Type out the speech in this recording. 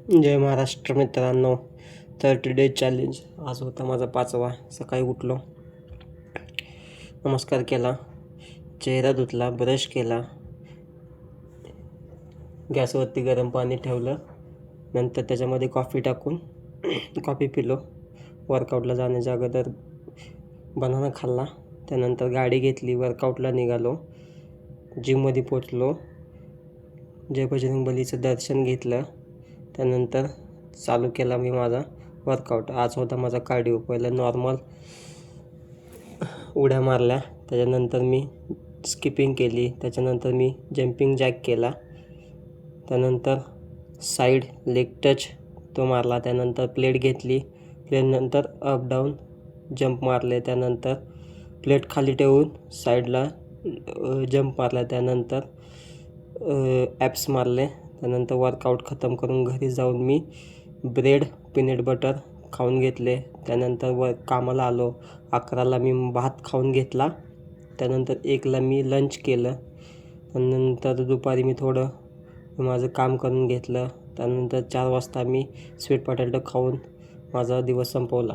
जय महाराष्ट्र मित्रांनो. 30 days challenge आज होता माझा 5वा. सकाळी उठलो, नमस्कार केला, चेहरा धुतला, ब्रश केला, गॅसवरती गरम पाणी ठेवलं, नंतर त्याच्यामध्ये कॉफी टाकून कॉफी पिलो. वर्कआउटला जाण्याच्या अगोदर बनाना खाल्ला. त्यानंतर गाडी घेतली, वर्कआउटला निघालो, जिममध्ये पोचलो, जय बजरंग बलीचं दर्शन घेतलं. त्यानंतर चालू केला मी माझा वर्कआउट. आज होता माझा कार्डिओ. पहिलं नॉर्मल उड्या मारल्या, त्याच्यानंतर मी स्किपिंग केली, त्याच्यानंतर मी जंपिंग जॅक केला, त्यानंतर साईड लेग टच तो मारला, त्यानंतर प्लेट घेतली, प्लेटनंतर अप डाऊन जंप मारले, त्यानंतर प्लेट खाली ठेवून साईडला जंप मारला, त्यानंतर ॲप्स मारले. त्यानंतर वर्कआउट खतम करून घरी जाऊन मी ब्रेड पीनट बटर खाऊन घेतले. त्यानंतर कामाला आलो. 11ला मी भात खाऊन घेतला. त्यानंतर 1ला मी लंच केलं. त्यानंतर दुपारी मी थोडं माझं काम करून घेतलं. त्यानंतर 4 वाजता मी स्वीट पोटॅटो खाऊन माझा दिवस संपवला.